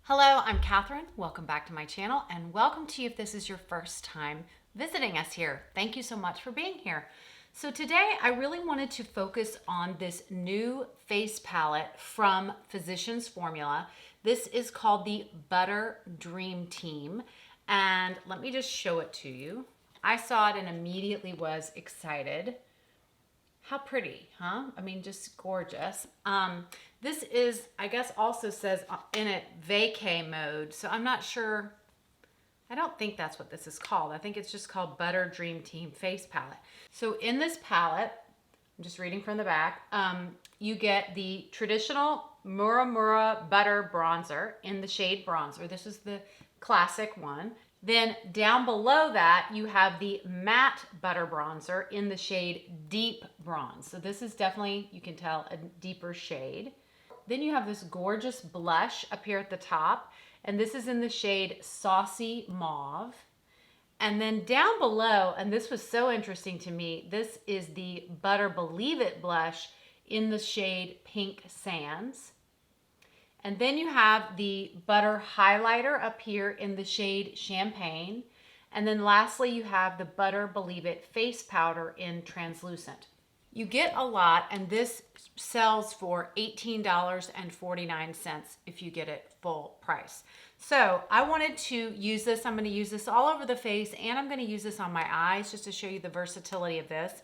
Hello, I'm Catherine. Welcome back to my channel and welcome to you if this is your first time visiting us here. Thank you so much for being here. So today I really wanted to focus on this new face palette from Physicians Formula. This is called the Butter Dream Team, and let me just show it to you. I saw it and immediately was excited. How pretty, huh? I mean, just gorgeous. This is, I guess, also says in it vacay mode. So I'm not sure. I don't think that's what this is called. I think it's just called Butter Dream Team Face Palette. So in this palette, I'm just reading from the back, you get the traditional Mura Butter Bronzer in the shade Bronzer. This is the classic one. Then down below that, you have the matte butter bronzer in the shade Deep Bronze. So this is definitely, you can tell, a deeper shade. Then you have this gorgeous blush up here at the top, and this is in the shade Saucy Mauve. And then down below, and this was so interesting to me, this is the Butter Believe It blush in the shade Pink Sands. And then you have the butter highlighter up here in the shade Champagne. And then lastly, you have the Butter Believe It face powder in Translucent. You get a lot, and this sells for $18.49 if you get it full price. So I wanted to use this. I'm going to use this all over the face, and I'm going to use this on my eyes just to show you the versatility of this.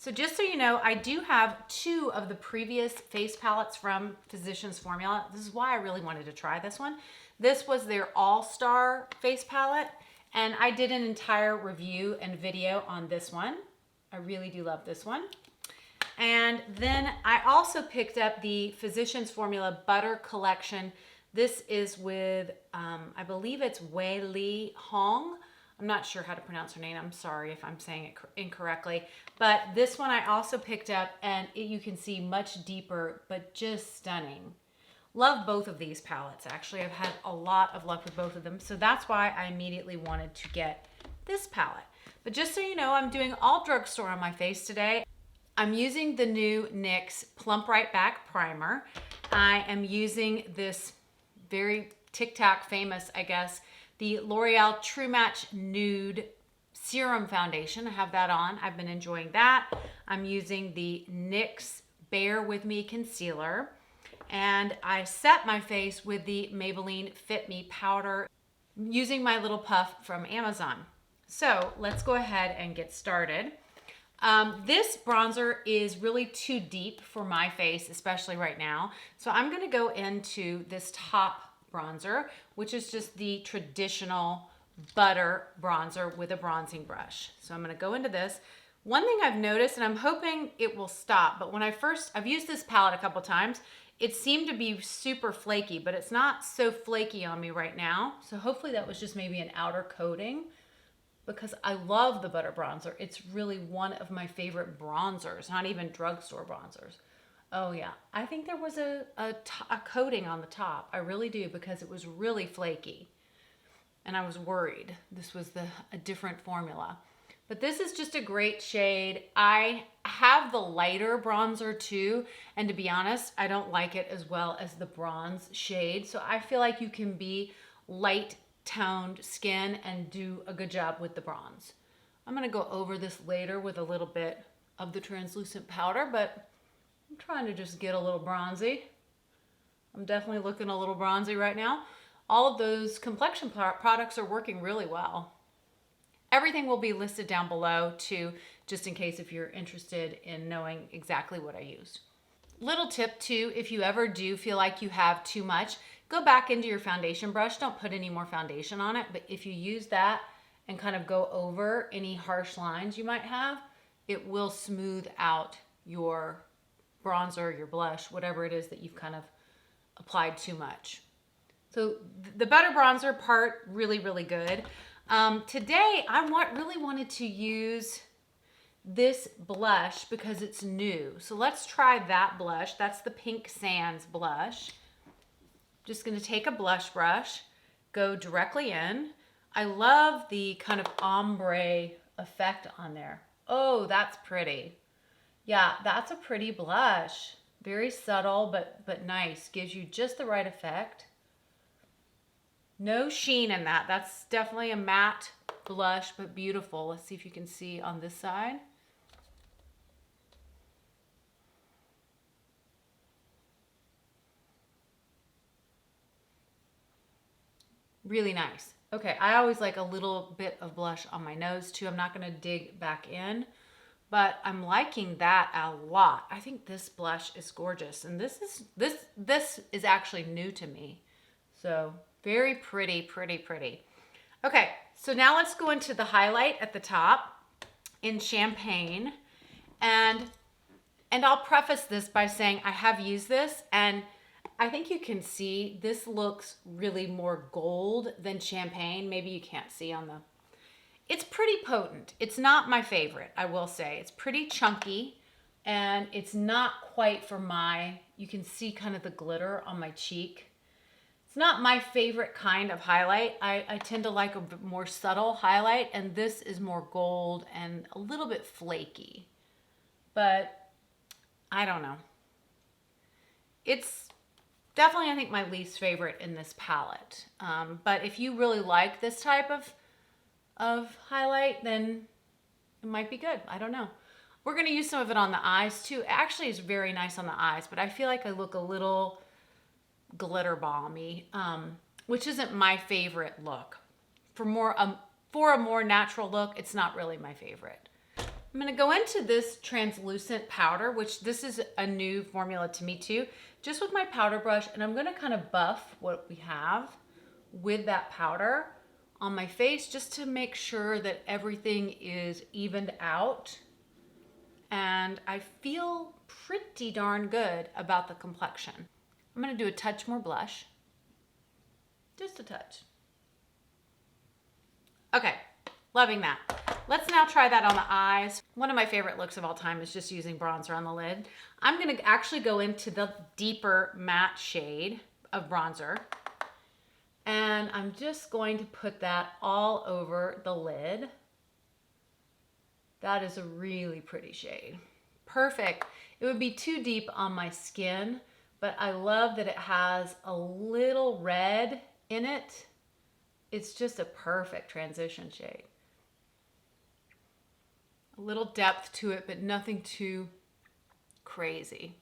So just so you know, I do have two of the previous face palettes from Physicians Formula. This is why I really wanted to try this one. This was their All-Star face palette, and I did an entire review and video on this one. I really do love this one. And then I also picked up the Physicians Formula Butter Collection. This is with, I believe it's Weylie Hoang. I'm not sure how to pronounce her name. I'm sorry if I'm saying it incorrectly. But this one I also picked up, and you can see much deeper, but just stunning. Love both of these palettes, actually. I've had a lot of luck with both of them. So that's why I immediately wanted to get this palette. But just so you know, I'm doing all drugstore on my face today. I'm using the new NYX Plump Right Back Primer. I am using this very TikTok famous, I guess, the L'Oreal True Match Nude Serum Foundation. I have that on. I've been enjoying that. I'm using the NYX Bare With Me Concealer. And I set my face with the Maybelline Fit Me Powder using my little puff from Amazon. So let's go ahead and get started. This bronzer is really too deep for my face, especially right now. So I'm going to go into this top bronzer, which is just the traditional butter bronzer with a bronzing brush. So I'm going to go into this. One thing I've noticed, and I'm hoping it will stop, but when I've used this palette a couple times, it seemed to be super flaky, but it's not so flaky on me right now. So hopefully that was just maybe an outer coating, because I love the butter bronzer. It's really one of my favorite bronzers, not even drugstore bronzers. Oh yeah, I think there was a coating on the top. I really do, because it was really flaky. And I was worried this was a different formula. But this is just a great shade. I have the lighter bronzer too, and to be honest, I don't like it as well as the bronze shade. So I feel like you can be light toned skin and do a good job with the bronze. I'm gonna go over this later with a little bit of the translucent powder, but I'm trying to just get a little bronzy. I'm definitely looking a little bronzy right now. All of those complexion products are working really well. Everything will be listed down below too, just in case if you're interested in knowing exactly what I used. Little tip too, if you ever do feel like you have too much, go back into your foundation brush. Don't put any more foundation on it, but if you use that and kind of go over any harsh lines you might have, it will smooth out your bronzer, your blush, whatever it is that you've kind of applied too much. So the butter bronzer part, really, really good. Today, I really wanted to use this blush because it's new. So let's try that blush. That's the Pink Sands blush. Just gonna take a blush brush, go directly in. I love the kind of ombre effect on there. Oh, that's pretty. Yeah, that's a pretty blush. Very subtle, but nice. Gives you just the right effect. No sheen in that. That's definitely a matte blush, but beautiful. Let's see if you can see on this side. Really nice. Okay, I always like a little bit of blush on my nose too. I'm not gonna dig back in, but I'm liking that a lot. I think this blush is gorgeous, and this is actually new to me. So very pretty, pretty, pretty. Okay, so now let's go into the highlight at the top in Champagne, and I'll preface this by saying I have used this, and I think you can see this looks really more gold than Champagne. Maybe you can't see on the... It's pretty potent. It's not my favorite, I will say. It's pretty chunky, and it's not quite for my... You can see kind of the glitter on my cheek. It's not my favorite kind of highlight. I tend to like a bit more subtle highlight, and this is more gold and a little bit flaky. But I don't know. It's definitely, I think, my least favorite in this palette. But if you really like this type of highlight, then it might be good. I don't know. We're going to use some of it on the eyes too. It actually is very nice on the eyes, but I feel like I look a little glitter balmy, which isn't my favorite look. For a more natural look, it's not really my favorite. I'm going to go into this translucent powder, which this is a new formula to me too, just with my powder brush, and I'm going to kind of buff what we have with that powder on my face just to make sure that everything is evened out. And I feel pretty darn good about the complexion. I'm going to do a touch more blush. Just a touch. Okay, loving that. Let's now try that on the eyes. One of my favorite looks of all time is just using bronzer on the lid. I'm going to actually go into the deeper matte shade of bronzer. And I'm just going to put that all over the lid. That is a really pretty shade. Perfect. It would be too deep on my skin, but I love that it has a little red in it. It's just a perfect transition shade. A little depth to it, but nothing too crazy.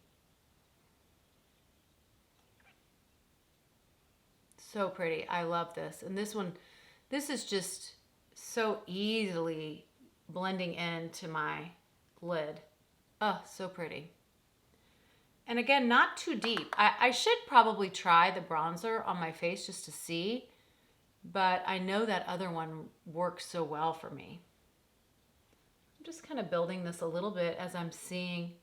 So pretty. I love this. And this one, this is just so easily blending into my lid. Oh, so pretty. And again, not too deep. I should probably try the bronzer on my face just to see, but I know that other one works so well for me. I'm just kind of building this a little bit as I'm seeing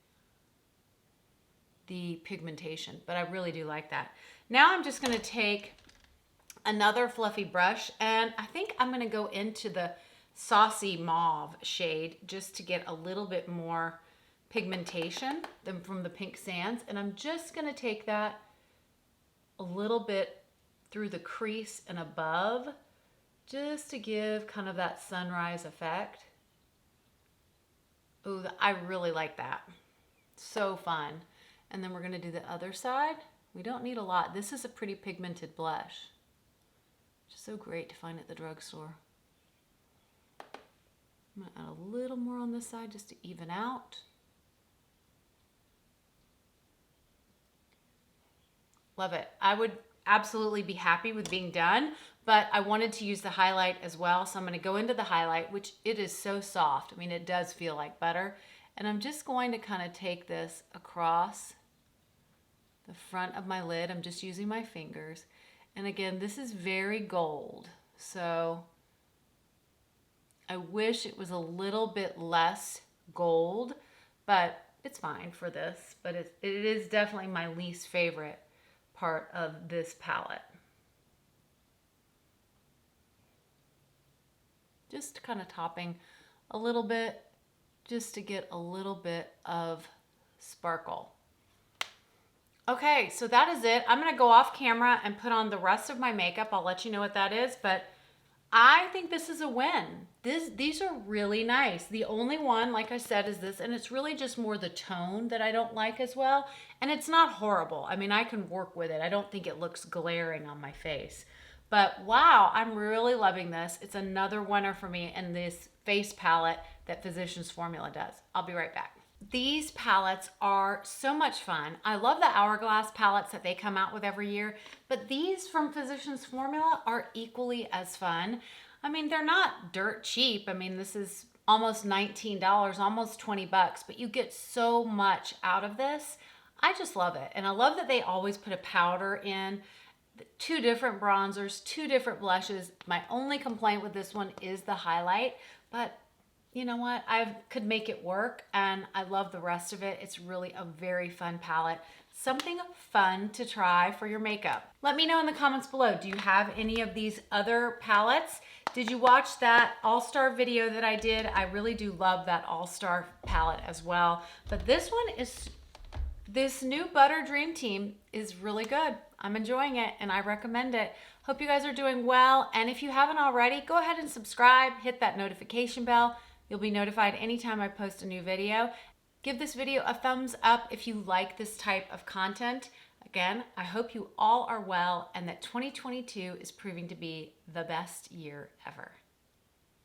the pigmentation, but I really do like that. Now I'm just going to take another fluffy brush, and I think I'm going to go into the Saucy Mauve shade just to get a little bit more pigmentation than from the Pink Sands, and I'm just going to take that a little bit through the crease and above just to give kind of that sunrise effect. Ooh, I really like that. So fun. And then we're going to do the other side. We don't need a lot. This is a pretty pigmented blush. Just so great to find at the drugstore. I'm going to add a little more on this side just to even out. Love it. I would absolutely be happy with being done, but I wanted to use the highlight as well. So I'm going to go into the highlight, which it is so soft. I mean, it does feel like butter. And I'm just going to kind of take this across the front of my lid. I'm just using my fingers. And again, this is very gold. So I wish it was a little bit less gold, but it's fine for this. But it is definitely my least favorite part of this palette. Just kind of topping a little bit just to get a little bit of sparkle. Okay, so that is it. I'm gonna go off camera and put on the rest of my makeup. I'll let you know what that is, but I think this is a win. These are really nice. The only one, like I said, is this, and it's really just more the tone that I don't like as well. And it's not horrible. I mean, I can work with it. I don't think it looks glaring on my face, But wow, I'm really loving this. It's another winner for me in this face palette that Physicians Formula does. I'll be right back. These palettes are so much fun. I love the Hourglass palettes that they come out with every year, but these from Physicians Formula are equally as fun. I mean, they're not dirt cheap. I mean, this is almost $19, almost 20 bucks, but you get so much out of this. I just love it. And I love that they always put a powder in, 2 different bronzers, 2 different blushes. My only complaint with this one is the highlight, but you know what? I could make it work, and I love the rest of it. It's really a very fun palette. Something fun to try for your makeup. Let me know in the comments below, do you have any of these other palettes? Did you watch that All-Star video that I did? I really do love that All-Star palette as well. But this new Butter Dream Team is really good. I'm enjoying it and I recommend it. Hope you guys are doing well. And if you haven't already, go ahead and subscribe, hit that notification bell. You'll be notified anytime I post a new video. Give this video a thumbs up if you like this type of content. Again, I hope you all are well and that 2022 is proving to be the best year ever.